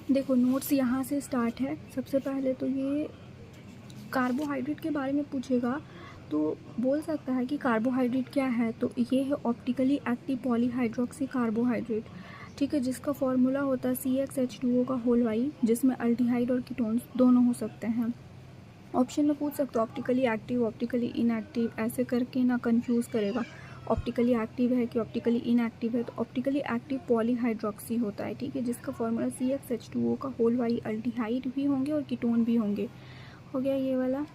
देखो नोट्स यहाँ से स्टार्ट है। सबसे पहले तो ये कार्बोहाइड्रेट के बारे में पूछेगा तो बोल सकता है कि कार्बोहाइड्रेट क्या है, तो ये है ऑप्टिकली एक्टिव पॉलीहाइड्रोक्सी कार्बोहाइड्रेट, ठीक है, जिसका फॉर्मूला होता है CxH2O का होल वाई, जिसमें अल्डिहाइड और कीटोन्स दोनों हो सकते हैं। ऑप्शन में पूछ सकते हो ऑप्टिकली एक्टिव, ऑप्टिकली इनएक्टिव, ऐसे करके ना कंफ्यूज करेगा। ऑप्टिकली एक्टिव है कि ऑप्टिकली इनएक्टिव है, तो ऑप्टिकली एक्टिव पॉलीहाइड्रोक्सी होता है, ठीक है, जिसका फॉर्मूला CxH2O का होल वाई, अल्डिहाइड भी होंगे और कीटोन भी होंगे। हो गया ये वाला।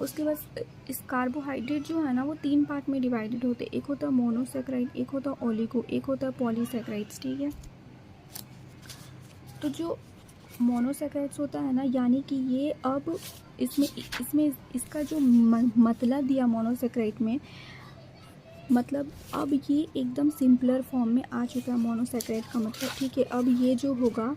उसके बाद इस कार्बोहाइड्रेट जो है ना वो 3 पार्ट में डिवाइडेड होते हैं। एक होता है मोनोसेक्राइड, एक होता है ओलिगो, एक होता है पॉलीसेक्राइड्स, ठीक है। तो जो मोनोसेक्राइड्स होता है ना, यानी कि ये अब इसमें इसका जो मतलब दिया मोनोसेक्राइड में, मतलब अब ये एकदम सिंपलर फॉर्म में आ चुका है मोनोसेक्राइड का मतलब, ठीक है। अब ये जो होगा,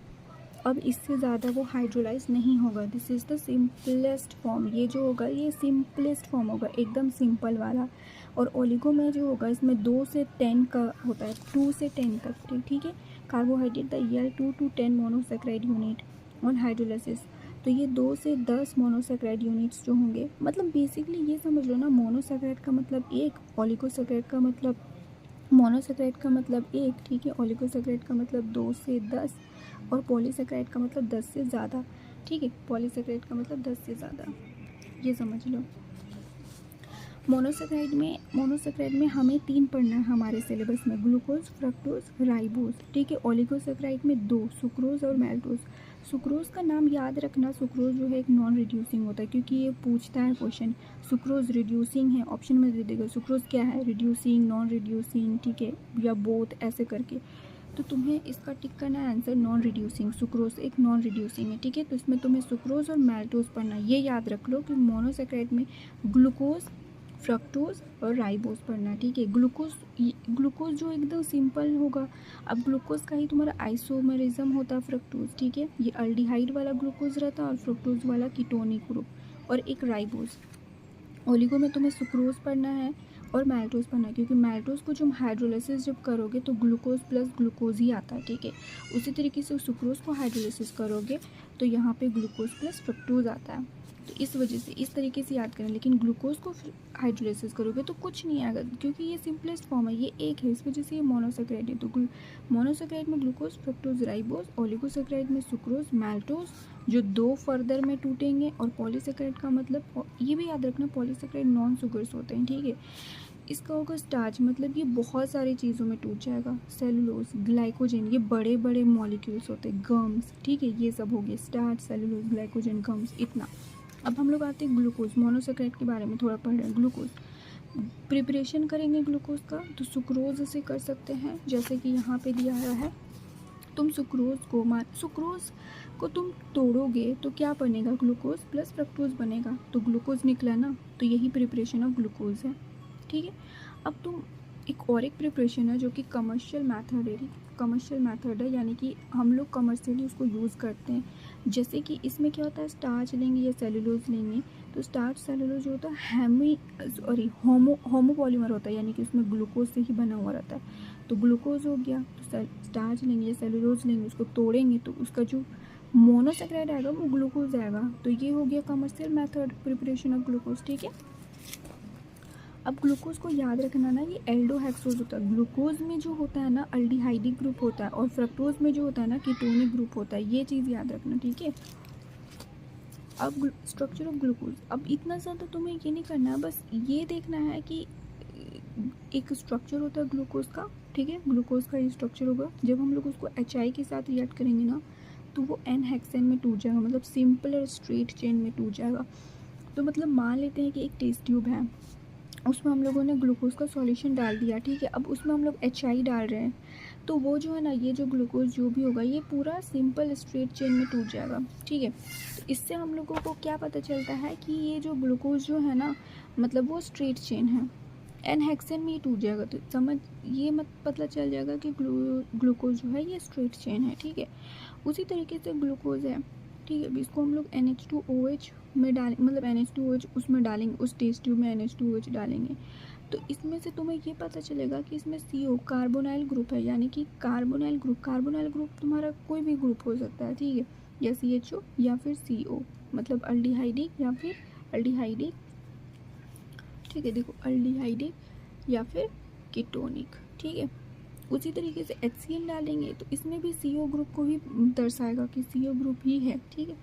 अब इससे ज़्यादा वो हाइड्रोलाइज नहीं होगा। This is the simplest form. ये जो होगा ये सिंपलेस्ट फॉर्म होगा, एकदम सिंपल वाला। और ओलिगो में जो होगा इसमें 2 से 10 का होता है, 2 से 10 तक, ठीक है। Carbohydrate the yield 2 to 10 monosaccharide unit on hydrolysis. तो ये 2 से 10 मोनोसेक्राइड यूनिट्स जो होंगे, मतलब बेसिकली ये समझ लो ना, मोनोसेक्राइड का मतलब एक, ओलिगोसेक्राइड का मतलब, मोनोसेक्राइड का मतलब एक, ठीक है, ओलिगोसेक्राइड का मतलब 2 से 10 और पॉलीसेक्राइड का मतलब 10 से ज़्यादा, ठीक है। पॉलीसेक्राइड का मतलब 10 से ज़्यादा, ये समझ लो। मोनोसेक्राइड में हमें 3 पढ़ना है हमारे सिलेबस में, ग्लूकोज, फ्रक्टोज, राइबोज, ठीक है। ओलिगोसेक्राइड में 2, सुक्रोज और मैल्टोज। सुक्रोज का नाम याद रखना, सुक्रोज जो है एक नॉन रिड्यूसिंग होता है, क्योंकि ये पूछता है क्वेश्चन, सुक्रोज रिड्यूसिंग है, ऑप्शन में दे देगा सुक्रोज क्या है, रिड्यूसिंग, नॉन रिड्यूसिंग, ठीक है, या बोथ, ऐसे करके। तो तुम्हें इसका टिक करना है आंसर नॉन रिड्यूसिंग। सुक्रोज एक नॉन रिड्यूसिंग है, ठीक है। तो इसमें तुम्हें सुक्रोज और मैल्टोज पढ़ना है। ये याद रख लो कि मोनोसेक्राइड में ग्लूकोज, फ्रक्टोज और राइबोज पढ़ना है, ठीक है। ग्लूकोज जो एकदम सिंपल होगा। अब ग्लूकोज का ही तुम्हारा आइसोमरिज्म होता है फ्रक्टोज, ठीक है। ये अल्डिहाइड वाला ग्लूकोज रहता है और फ्रक्टोज वाला कीटोनिक ग्रुप, और एक राइबोज। ओलिगो में तुम्हें सुक्रोज पढ़ना है और मैल्टोज पढ़ना है, क्योंकि मैल्टोज को जब हाइड्रोलाइसिस जब करोगे तो ग्लूकोज प्लस ग्लूकोज ही आता है, ठीक है। उसी तरीके से सुक्रोज को हाइड्रोलाइसिस करोगे तो यहाँ पे ग्लूकोज प्लस फ्रक्टोज आता है। तो इस वजह से इस तरीके से याद करें, लेकिन ग्लूकोज को हाइड्रोलाइसिस करोगे तो कुछ नहीं आएगा, क्योंकि ये सिंपलेस्ट फॉर्म है, ये एक है, इस वजह से ये मोनोसेक्राइड है। तो मोनोसेक्राइड में ग्लूकोज, फ्रक्टोज, राइबोज, ओलिगोसेक्राइड में सुक्रोज, मैल्टोज, जो 2 फर्दर में टूटेंगे, और पॉलीसेक्राइड का मतलब ये भी याद रखना, पॉलीसेक्राइड नॉन सुगर्स होते हैं, ठीक है। इसका होगा स्टार्च, मतलब ये बहुत सारी चीज़ों में टूट जाएगा। सेलुलोज, ग्लाइकोजन, ये बड़े बड़े मॉलिक्यूल्स होते हैं, गम्स, ठीक है, ये सब हो गए, स्टार्च, सेलुलोज, ग्लाइकोजन, गम्स, इतना। अब हम लोग आते हैं ग्लूकोज, मोनोसेक्राइड के बारे में थोड़ा पढ़ रहे हैं। ग्लूकोज प्रिपरेशन करेंगे ग्लूकोज का, तो सुक्रोज से कर सकते हैं, जैसे कि यहाँ पे दिया हुआ है। तुम सुक्रोज को तुम तोड़ोगे तो क्या बनेगा, ग्लूकोज प्लस फ्रक्टोज बनेगा, तो ग्लूकोज निकला ना, तो यही प्रिपरेशन ऑफ ग्लूकोज है, ठीक है। अब तुम एक और एक प्रिपरेशन है जो कि कमर्शियल मैथड है, यानी कि हम लोग कमर्शियली उसको यूज़ करते हैं। जैसे कि इसमें क्या होता है, स्टार्च लेंगे या सेलुलोज लेंगे, तो स्टार्च सेलुलोज जो होता है होमोपॉलीमर होता है, यानी कि उसमें ग्लूकोज से ही बना हुआ रहता है। तो ग्लूकोज हो गया, तो स्टार्च लेंगे या सेलुलोज लेंगे, उसको तोड़ेंगे तो उसका जो मोनोसेक्राइड आएगा वो ग्लूकोज आएगा। तो ये हो गया commercial method preparation of glucose, ठीक है। अब ग्लूकोज को याद रखना ना, ये एल्डोहेक्सोज होता है। ग्लूकोज में जो होता है ना अल्डिहाइडिक ग्रुप होता है, और फ्रक्टोज में जो होता है ना कीटोनिक ग्रुप होता है, ये चीज़ याद रखना, ठीक है। अब स्ट्रक्चर ऑफ ग्लूकोज, अब इतना ज़्यादा तुम्हें ये नहीं करना है, बस ये देखना है कि एक स्ट्रक्चर होता है ग्लूकोज का, ठीक है। ग्लूकोज का ये स्ट्रक्चर होगा, जब हम लोग उसको HI के साथ रिएक्ट करेंगे ना, तो वो N हेक्सेन में टूट जाएगा, मतलब सिंपल और स्ट्रेट चेन में टूट जाएगा। तो मतलब मान लेते हैं कि एक टेस्ट ट्यूब है, उसमें हम लोगों ने ग्लूकोज का सॉल्यूशन डाल दिया, ठीक है। अब उसमें हम लोग HI डाल रहे हैं, तो वो जो है ना, ये जो ग्लूकोज जो भी होगा ये पूरा सिंपल स्ट्रेट चेन में टूट जाएगा, ठीक है। तो इससे हम लोगों को क्या पता चलता है कि ये जो ग्लूकोज जो है ना, मतलब वो स्ट्रेट चेन है, N हेक्सेन में ही टूट जाएगा। तो समझ ये मत पता चल जाएगा कि ग्लूकोज जो है ये स्ट्रेट चेन है, ठीक है। उसी तरीके से ग्लूकोज है, ठीक है। इसको हम लोग NH2OH में डालें, मतलब NH2OH उसमें डालेंगे, उस टेस्ट ट्यूब में NH2OH डालेंगे, तो इसमें से तुम्हें ये पता चलेगा कि इसमें CO कार्बोनाइल ग्रुप है, यानी कि कार्बोनाइल ग्रुप तुम्हारा कोई भी ग्रुप हो सकता है, ठीक है, या CHO या फिर CO, मतलब अल्डिहाइडिक या फिर अल्डिहाइडिक, ठीक है। देखो अल्डिहाइडिक या फिर कीटोनिक, ठीक है। उसी तरीके से HCl डालेंगे तो इसमें भी CO ग्रुप को ही दर्शाएगा कि CO ग्रुप ही है, ठीक है।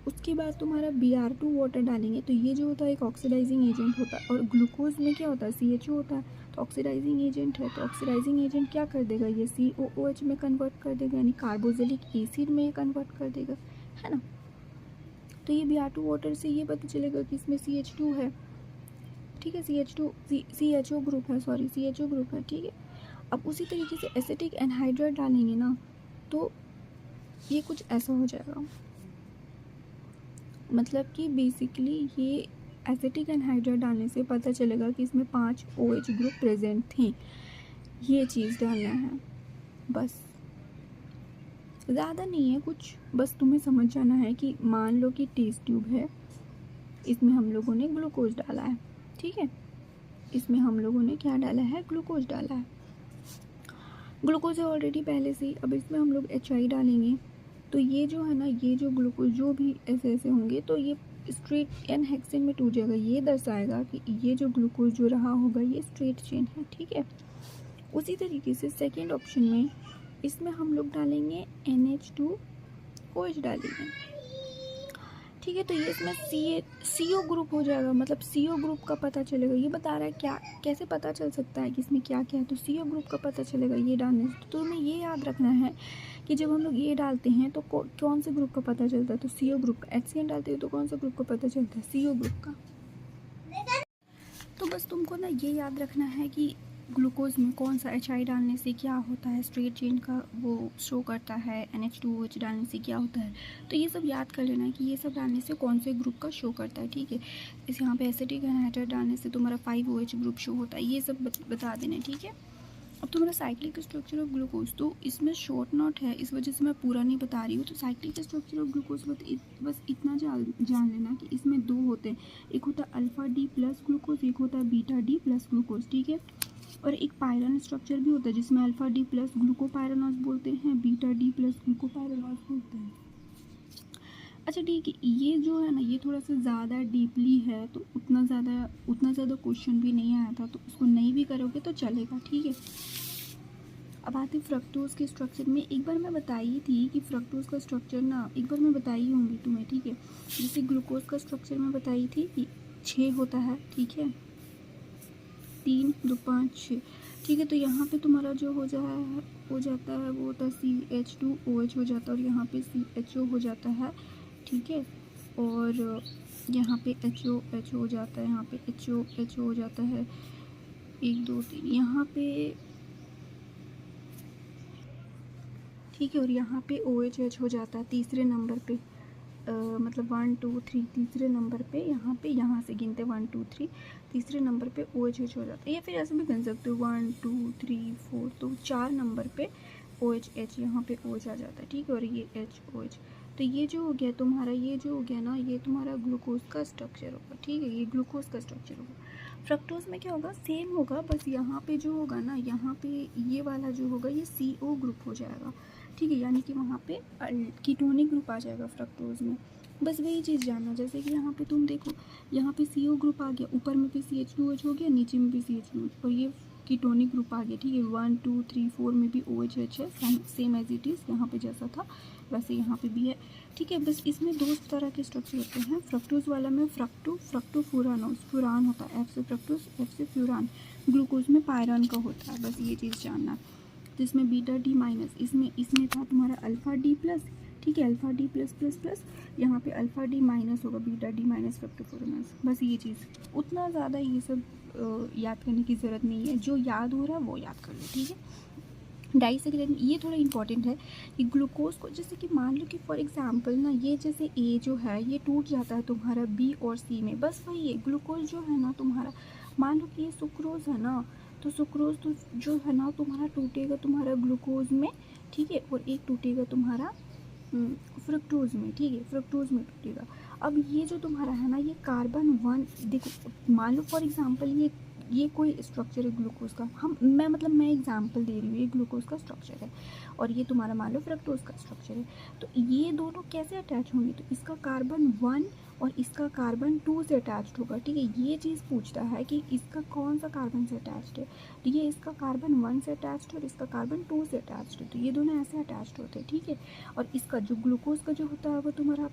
उसके बाद तुम्हारा Br2 वाटर डालेंगे तो ये जो होता है एक ऑक्सीडाइजिंग एजेंट होता है, और ग्लूकोज में क्या होता है CHO होता है, तो ऑक्सीडाइजिंग एजेंट है, तो ऑक्सीडाइजिंग एजेंट क्या कर देगा, ये COOH में कन्वर्ट कर देगा, यानी कार्बोक्सिलिक एसिड में ये कन्वर्ट कर देगा, है ना। तो ये Br2 वाटर से ये पता चलेगा कि इसमें CH2 है, ठीक है, CHO ग्रुप है, CHO ग्रुप है, ठीक है। अब उसी तरीके से एसिटिक एनहाइड्राइड डालेंगे ना तो ये कुछ ऐसा हो जाएगा, मतलब कि बेसिकली ये एसिटिक एनहाइड्राइड डालने से पता चलेगा कि इसमें 5 OH ग्रुप प्रेजेंट थे। ये चीज़ डालना है, बस ज़्यादा नहीं है कुछ, बस तुम्हें समझ जाना है कि मान लो कि टेस्ट ट्यूब है, इसमें हम लोगों ने ग्लूकोज डाला है, ठीक है, इसमें हम लोगों ने क्या डाला है, ग्लूकोज डाला है। ग्लूकोज है ऑलरेडी पहले से, अब इसमें हम लोग HI डालेंगे तो ये जो है ना, ये जो ग्लूकोज जो भी ऐसे ऐसे होंगे तो ये स्ट्रेट एन हेक्सेन में टूट जाएगा, ये दर्शाएगा कि ये जो ग्लूकोज जो रहा होगा ये स्ट्रेट चेन है, ठीक है। उसी तरीके से सेकेंड ऑप्शन में इसमें हम लोग डालेंगे NH2OH डालेंगे, ठीक है। तो ये इसमें CO ग्रुप हो जाएगा, मतलब CO ग्रुप का पता चलेगा, ये बता रहा है क्या कैसे पता चल सकता है कि इसमें क्या क्या है, तो CO ग्रुप का पता चलेगा ये डालने से। तो तुम्हें ये याद रखना है कि जब हम लोग ये डालते हैं तो कौन से ग्रुप का पता चलता है, तो CO ग्रुप का। HCl डालते हैं तो कौन सा ग्रुप का पता चलता है, CO ग्रुप का। तो बस तुमको ना ये याद रखना है कि ग्लूकोज में कौन सा HI डालने से क्या होता है, स्ट्रेट चेन का वो शो करता है, NH2OH डालने से क्या होता है, तो ये सब याद कर लेना है कि ये सब डालने से कौन से ग्रुप का शो करता है, ठीक है। इस यहाँ पे एसिटिक एनहाइड्राइड डालने से तुम्हारा 5OH ग्रुप शो होता है, ये सब बता देना, ठीक है। अब तुम्हारा साइक्लिक स्ट्रक्चर ऑफ ग्लूकोज, तो इसमें शॉर्ट नोट है, इस वजह से मैं पूरा नहीं बता रही हूँ। तो साइक्लिक स्ट्रक्चर ऑफ ग्लूकोज बस इतना जान लेना कि इसमें 2 होते हैं, एक होता है अल्फा D प्लस ग्लूकोज, एक होता है बीटा D प्लस ग्लूकोज, ठीक है। और एक पायरन स्ट्रक्चर भी होता है जिसमें अल्फा D प्लस ग्लूकोपायरानॉस बोलते हैं, बीटा D प्लस ग्लूकोपायरानॉस बोलते हैं। अच्छा ठीक है, ये जो है ना ये थोड़ा सा ज़्यादा डीपली है, तो उतना ज़्यादा क्वेश्चन भी नहीं आया था, तो उसको नहीं भी करोगे तो चलेगा, ठीक है। अब आते फ्रक्टोज के स्ट्रक्चर में, एक बार मैं बताई थी कि फ्रक्टोज का स्ट्रक्चर ना एक बार मैं बताई होंगी तुम्हें, ठीक है। जैसे ग्लूकोज का स्ट्रक्चर मैं बताई थी कि 6 होता है, ठीक है, 3 2 5 6, ठीक है। तो यहाँ पे तुम्हारा जो हो जाता है वो होता है CH2OH हो जाता है, और यहाँ पे CHO हो जाता है, ठीक है। और यहाँ पे HO हो जाता है, यहाँ पे HO हो जाता है, 1 2 3 यहाँ पे, ठीक है। और यहाँ पे OH हो जाता है तीसरे नंबर पे, मतलब 1 2 3 तीसरे नंबर पे, यहाँ से गिनते 1 2 3 तीसरे नंबर पे OH हो जाता है, या फिर ऐसे भी गिन सकते हो 1 2 3 4, तो 4 नंबर पे OH यहाँ पे OH आ जाता है, ठीक है। और ये HOH, तो ये जो हो गया तुम्हारा, ये जो हो गया ना ये तुम्हारा ग्लूकोज का स्ट्रक्चर होगा, ठीक है, ये ग्लूकोज का स्ट्रक्चर होगा। फ्रक्टोज में क्या होगा, सेम होगा, बस यहाँ पे जो होगा ना, यहाँ पे ये वाला जो होगा ये CO ग्रुप हो जाएगा, ठीक है, यानी कि वहाँ पे कीटोनिक ग्रुप आ जाएगा फ्रक्टोज में। बस वही चीज़ जानना, जैसे कि यहाँ पे तुम देखो, यहाँ पे CO ग्रुप आ गया, ऊपर में भी CH2OH हो गया, नीचे में भी CH2OH, और ये कीटोनिक ग्रुप आ गया, ठीक है। 1 2 3 4 में भी OH है, सेम एज इट इज़ यहाँ पे जैसा था वैसे यहाँ पे भी है, ठीक है। बस इसमें 2 तरह के स्ट्रक्चर होते हैं। फ्रक्टोज वाला में फ्रक्टोफ्यूरानोस, फ्यूरान होता है, F से फ्रक्टोज, F से फ्यूरान। ग्लूकोज में पायरन का होता है, बस ये चीज़ जानना। जिसमें बीटा D माइनस, इसमें था तुम्हारा अल्फा D प्लस, ठीक है, alpha D plus plus plus, यहाँ पे अल्फा D माइनस होगा, बीटा D माइनस फ्रक्टोफ्यूरानोस, बस ये चीज़। उतना ज़्यादा ये सब याद करने की ज़रूरत नहीं है, जो याद हो रहा है वो याद कर लो, ठीक है। डाइसेक्रेट ये थोड़ा इंपॉर्टेंट है कि ग्लूकोज को, जैसे कि मान लो कि फॉर एग्जांपल ना ये जैसे A जो है ये टूट जाता है तुम्हारा B और C में, बस वही है ग्लूकोज जो है ना तुम्हारा, मान लो कि ये सुक्रोज है ना, तो सुक्रोज तो जो है ना तुम्हारा टूटेगा तुम्हारा ग्लूकोज में, ठीक है, और एक टूटेगा तुम्हारा फ्रक्टोज में, ठीक है, फ्रक्टोज में टूटेगा। अब ये जो तुम्हारा है ना ये कार्बन 1, देखो मान लो फॉर एग्जांपल ये ये कोई स्ट्रक्चर है ग्लूकोज का, मैं एग्जांपल दे रही हूँ, ये ग्लूकोज का स्ट्रक्चर है और ये तुम्हारा मान लो फ्रक्टोज का स्ट्रक्चर है। तो ये दोनों कैसे अटैच होंगे, तो इसका कार्बन 1 और इसका कार्बन 2 से अटैच्ड होगा, ठीक है। ये चीज़ पूछता है कि इसका कौन सा कार्बन से अटैच्ड है, तो ये इसका कार्बन 1 से अटैच्ड है और इसका कार्बन 2 से अटैच्ड है, तो ये दोनों ऐसे अटैच्ड होते हैं, ठीक है। और इसका जो ग्लूकोज का जो होता है वो तुम्हारा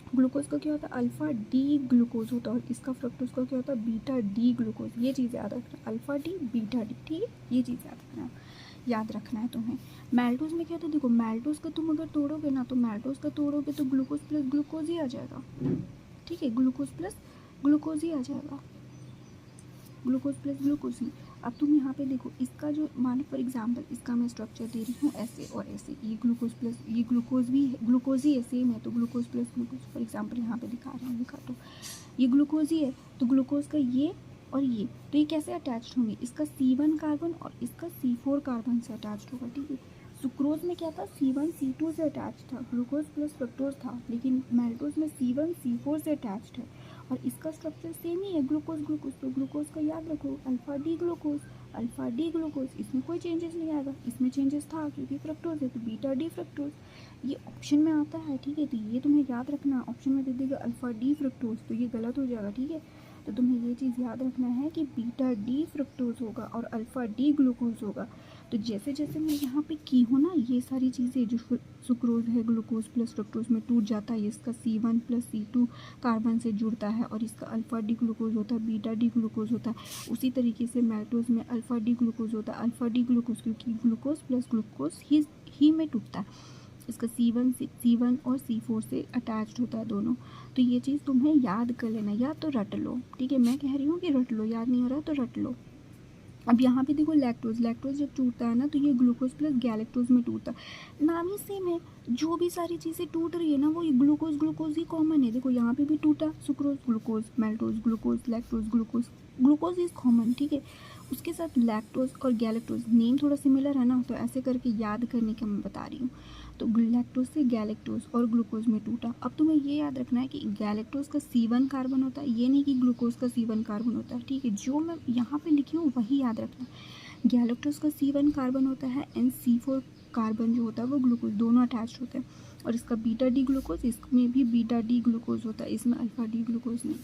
ग्लूकोज का क्या होता है, अल्फ़ा डी ग्लूकोज होता है और इसका फ्रक्टोज का क्या होता है, बीटा डी ग्लूकोज। ये चीज़ याद रखना, अल्फ़ा डी बीटा डी, ठीक है, ये चीज़ याद रखना है तुम्हें। मैल्टोज में क्या होता है, देखो मैल्टोज का तुम अगर तोड़ोगे ना, तो मैल्टोज का तोड़ोगे तो ग्लूकोज प्लस ग्लूकोज ही आ जाएगा, ठीक है, ग्लूकोज प्लस ग्लूकोज ही आ जाएगा, ग्लूकोज प्लस ग्लूकोज ही। अब तुम यहाँ पे देखो, इसका जो मानो फॉर एग्जांपल इसका मैं स्ट्रक्चर दे रही हूँ ऐसे और ऐसे, ये ग्लूकोज प्लस ये ग्लूकोज भी है, ग्लूकोज ही है, सेम है, तो glucose plus glucose for example यहाँ पे दिखा रही हूँ, दिखा दो, ये ग्लूकोज ही है, तो ग्लूकोज का ये और ये, तो ये कैसे अटैच्ड होंगे, इसका C1 कार्बन और इसका C4 कार्बन से अटैच्ड होगा, ठीक है। सुक्रोज में क्या था, C1 C2 से अटैच था, ग्लूकोज प्लस फ्रक्टोज था, लेकिन मैल्टोज में C1 C4 से अटैच्ड है और इसका स्ट्रक्चर सेम ही है, ग्लूकोज ग्लूकोज, तो ग्लूकोज का याद रखो alpha D glucose, alpha D glucose, इसमें कोई चेंजेस नहीं आएगा, इसमें चेंजेस था क्योंकि फ्रक्टोज है, तो बीटा डी फ्रक्टोज, ये ऑप्शन में आता है, ठीक है। तो ये तुम्हें याद रखना, ऑप्शन में दे देगा अल्फ़ा डी फ्रक्टोज, तो ये गलत हो जाएगा, ठीक है। तो तुम्हें ये चीज़ याद रखना है कि बीटा डी फ्रक्टोज होगा और अल्फ़ा डी ग्लूकोज होगा। तो जैसे जैसे मैं यहाँ पे की हूँ ना, ये सारी चीज़ें जो सुक्रोज है ग्लूकोज प्लस फ्रक्टोज में टूट जाता है, इसका C1 प्लस C2 कार्बन से जुड़ता है और इसका अल्फ़ा डी ग्लूकोज होता है, बीटा डी ग्लूकोज होता है। उसी तरीके से मैल्टोज में अल्फ़ा डी ग्लूकोज होता है, अल्फ़ा डी ग्लूकोज क्योंकि ग्लूकोज प्लस ग्लूकोज ही में टूटता है, इसका C1 और C4 से अटैच्ड होता है दोनों। तो ये चीज़ तुम्हें याद कर लेना, या तो रट लो, ठीक है, मैं कह रही हूँ कि रट लो, याद नहीं हो रहा तो रट लो। अब यहाँ पे देखो लैक्टोज जब टूटता है ना, तो ये ग्लूकोज प्लस गैलेक्टोज में टूटता है, नाम ही सेम है, जो भी सारी चीज़ें टूट रही है ना वो ग्लूकोज ही कॉमन है। देखो यहाँ पे भी टूटा, sucrose glucose, maltose glucose, lactose glucose, glucose is common, ठीक है। उसके साथ लैक्टोज और गैलेक्टोज नेम थोड़ा सिमिलर है ना, तो ऐसे करके याद करने का मैं बता रही हूँ। तो लैक्टोज से गैलेक्टोज और ग्लूकोज में टूटा। अब तुम्हें ये याद रखना है कि गैलेक्टोज का C1 कार्बन होता है, ये नहीं कि ग्लूकोज का C1 कार्बन होता है, ठीक है। जो मैं यहाँ पे लिखी हूँ वही याद रखना, गैलेक्टोज का C1 कार्बन होता है एंड C4 कार्बन जो होता है वो ग्लूकोज, दोनों अटैच्ड होते हैं। और इसका बीटा डी ग्लूकोज, इसमें भी बीटा डी ग्लूकोज होता है, इसमें अल्फ़ा डी ग्लूकोज नहीं।